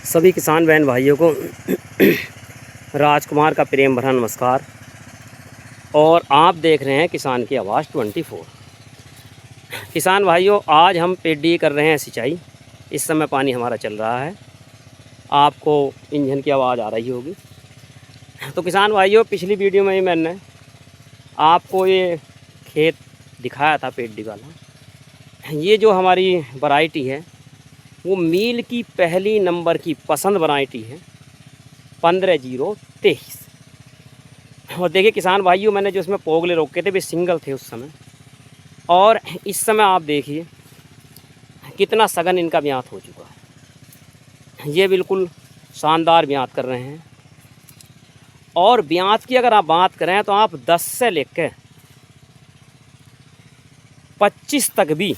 सभी किसान बहन भाइयों को राजकुमार का प्रेम भरा नमस्कार। और आप देख रहे हैं किसान की आवाज़ 24। किसान भाइयों, आज हम पेडी कर रहे हैं सिंचाई। इस समय पानी हमारा चल रहा है, आपको इंजन की आवाज़ आ रही होगी। तो किसान भाइयों, पिछली वीडियो में ही मैंने आपको ये खेत दिखाया था पेडी वाला। ये जो हमारी वैरायटी है वो मील की पहली नंबर की पसंद वैरायटी है 15-0-23। और देखिए किसान भाइयों, मैंने जो इसमें पोगले रोके थे वे सिंगल थे उस समय, और इस समय आप देखिए कितना सघन इनका ब्यात हो चुका है। ये बिल्कुल शानदार ब्यात कर रहे हैं। और ब्यात की अगर आप बात करें तो आप 10 से लेकर 25 तक भी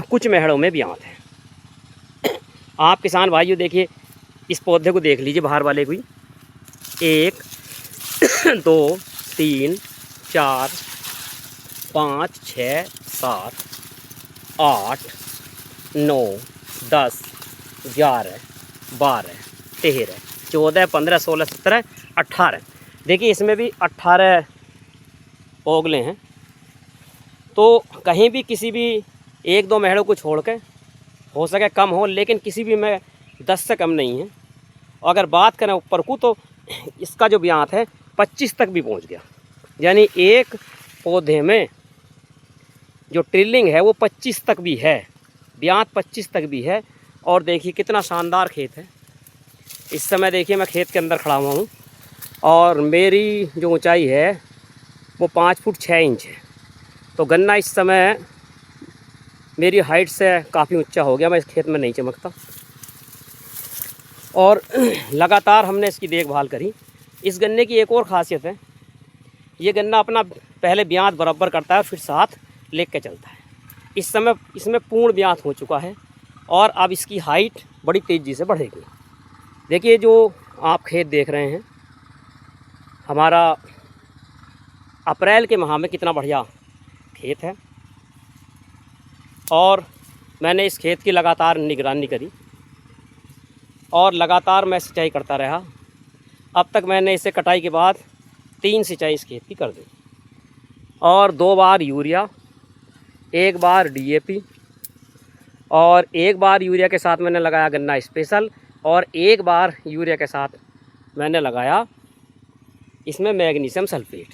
कुछ मेहड़ों में ब्यात है। आप किसान भाइयों देखिए, इस पौधे को देख लीजिए, बाहर वाले को ही। 1 2 3 4 5 6 7 8 9 10 11 12 13 14 15 16 17 18। देखिए इसमें भी 18 ओगले हैं। तो कहीं भी किसी भी 1-2 मेहड़ों को छोड़ के हो सके कम हो, लेकिन किसी भी में 10 से कम नहीं है। और अगर बात करें ऊपर को तो इसका जो ब्यात है 25 तक भी पहुंच गया। यानी एक पौधे में जो ट्रिलिंग है वो 25 तक भी है, ब्यात 25 तक भी है। और देखिए कितना शानदार खेत है। इस समय देखिए मैं खेत के अंदर खड़ा हुआ हूँ और मेरी जो ऊंचाई है वो 5 फुट 6 इंच है। तो गन्ना इस समय मेरी हाइट से काफ़ी ऊंचा हो गया, मैं इस खेत में नहीं चमकता। और लगातार हमने इसकी देखभाल करी। इस गन्ने की एक और ख़ासियत है, ये गन्ना अपना पहले ब्यात बराबर करता है फिर साथ ले कर चलता है। इस समय इसमें पूर्ण ब्यात हो चुका है और अब इसकी हाइट बड़ी तेज़ी से बढ़ेगी। देखिए जो आप खेत देख रहे हैं हमारा अप्रैल के माह में कितना बढ़िया खेत है। और मैंने इस खेत की लगातार निगरानी करी और लगातार मैं सिंचाई करता रहा। अब तक मैंने इसे कटाई के बाद 3 सिंचाई इस खेत की कर दी, और 2 बार यूरिया, 1 बार DAP, और 1 बार यूरिया के साथ मैंने लगाया गन्ना स्पेशल, और 1 बार यूरिया के साथ मैंने लगाया इसमें मैग्नीशियम सल्फेट।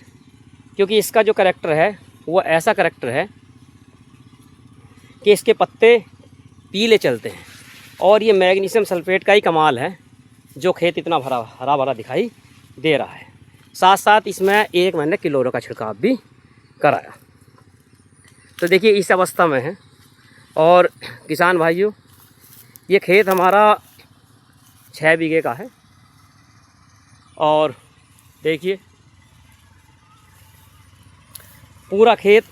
क्योंकि इसका जो करैक्टर है वो ऐसा करैक्टर है कि इसके पत्ते पीले चलते हैं, और ये मैग्नीशियम सल्फेट का ही कमाल है जो खेत इतना हरा भरा दिखाई दे रहा है। साथ साथ इसमें एक मैंने क्लोरो का छिड़काव भी कराया। तो देखिए इस अवस्था में है। और किसान भाइयों, ये खेत हमारा 6 बीघे का है। और देखिए पूरा खेत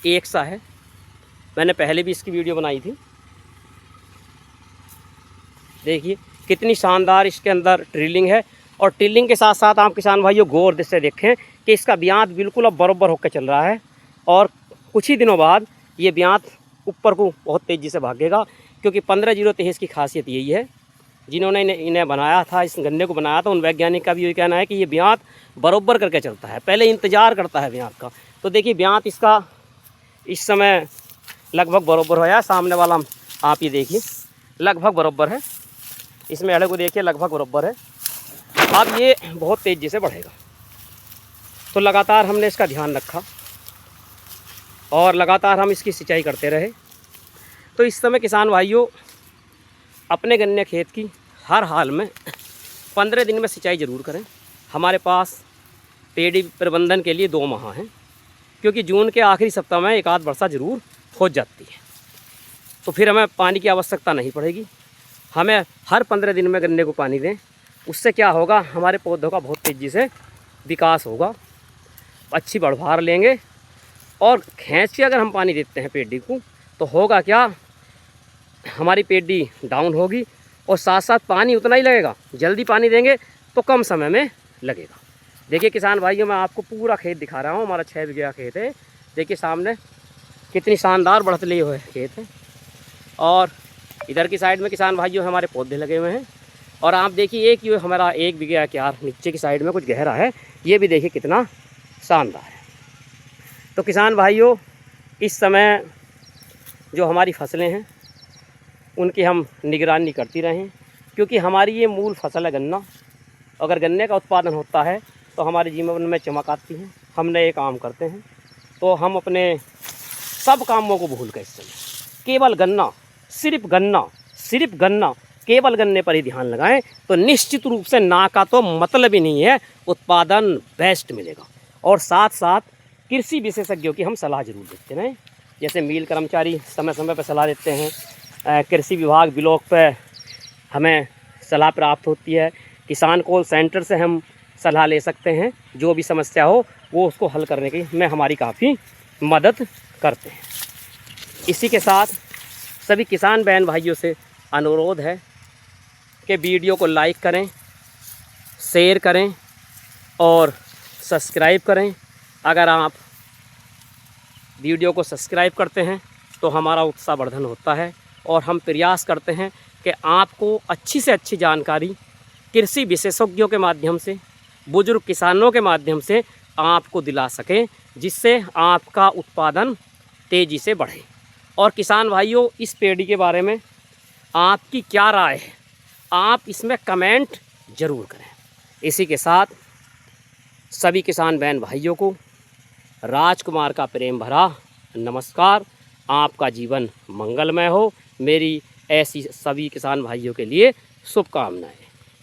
एक सा है। मैंने पहले भी इसकी वीडियो बनाई थी। देखिए कितनी शानदार इसके अंदर ट्रिलिंग है। और ट्रिलिंग के साथ साथ आप किसान भाइयों गौर से देखें कि इसका ब्यात बिल्कुल अब बराबर होकर चल रहा है। और कुछ ही दिनों बाद ये ब्यात ऊपर को बहुत तेज़ी से भागेगा। क्योंकि 15-0-23 की खासियत यही है, जिन्होंने इन्हें बनाया था, इस गन्ने को बनाया था, उन वैज्ञानिक का भी यही कहना है कि ये ब्यात बराबर करके चलता है, पहले इंतज़ार करता है ब्यात का। तो देखिए ब्यात इसका इस समय लगभग बराबर हो गया। सामने वाला आप ये देखिए लगभग बराबर है, इसमें अड़े को देखिए लगभग बराबर है। अब ये बहुत तेज़ी से बढ़ेगा। तो लगातार हमने इसका ध्यान रखा और लगातार हम इसकी सिंचाई करते रहे। तो इस समय किसान भाइयों अपने गन्ने खेत की हर हाल में 15 दिन में सिंचाई ज़रूर करें। हमारे पास पेड़ी प्रबंधन के लिए 2 माह हैं, क्योंकि जून के आखिरी सप्ताह में 1 आध वर्षा ज़रूर हो जाती है। तो फिर हमें पानी की आवश्यकता नहीं पड़ेगी। हमें हर 15 दिन में गन्ने को पानी दें। उससे क्या होगा, हमारे पौधों का बहुत तेज़ी से विकास होगा, अच्छी बढ़वार लेंगे। और खींच के अगर हम पानी देते हैं पेडी को तो होगा क्या, हमारी पेडी डाउन होगी और साथ साथ पानी उतना ही लगेगा। जल्दी पानी देंगे तो कम समय में लगेगा। देखिए किसान भाइयों, मैं आपको पूरा खेत दिखा रहा हूँ। हमारा 6 बीघे का खेत है। देखिए सामने कितनी शानदार बढ़त लिए हुए खेत है। और इधर की साइड में किसान भाइयों हमारे पौधे लगे हुए हैं। और आप देखिए एक ये हमारा 1 बीघा क्यार नीचे की साइड में कुछ गहरा है, ये भी देखिए कितना शानदार है। तो किसान भाइयों इस समय जो हमारी फसलें हैं उनकी हम निगरानी करती रहें, क्योंकि हमारी ये मूल फसल है गन्ना। अगर गन्ने का उत्पादन होता है तो हमारे जीवन में चमक आती है। हम नए काम करते हैं तो हम अपने सब कामों को भूल कर इस समय केवल गन्ना, सिर्फ गन्ना, केवल गन्ने पर ही ध्यान लगाएं तो निश्चित रूप से ना का तो मतलब ही नहीं है, उत्पादन बेस्ट मिलेगा। और साथ साथ कृषि विशेषज्ञों की हम सलाह जरूर देते रहें, जैसे मिल कर्मचारी समय समय पर सलाह देते हैं, कृषि विभाग ब्लॉक पर हमें सलाह प्राप्त होती है, किसान कॉल सेंटर से हम सलाह ले सकते हैं, जो भी समस्या हो वो उसको हल करने की में हमारी काफ़ी मदद करते हैं। इसी के साथ सभी किसान बहन भाइयों से अनुरोध है कि वीडियो को लाइक करें, शेयर करें और सब्सक्राइब करें। अगर आप वीडियो को सब्सक्राइब करते हैं तो हमारा उत्साहवर्धन होता है और हम प्रयास करते हैं कि आपको अच्छी से अच्छी जानकारी कृषि विशेषज्ञों के माध्यम से, बुजुर्ग किसानों के माध्यम से आपको दिला सकें, जिससे आपका उत्पादन तेज़ी से बढ़े। और किसान भाइयों इस पेड़ी के बारे में आपकी क्या राय है, आप इसमें कमेंट ज़रूर करें। इसी के साथ सभी किसान बहन भाइयों को राजकुमार का प्रेम भरा नमस्कार। आपका जीवन मंगलमय हो, मेरी ऐसी सभी किसान भाइयों के लिए शुभकामनाएं।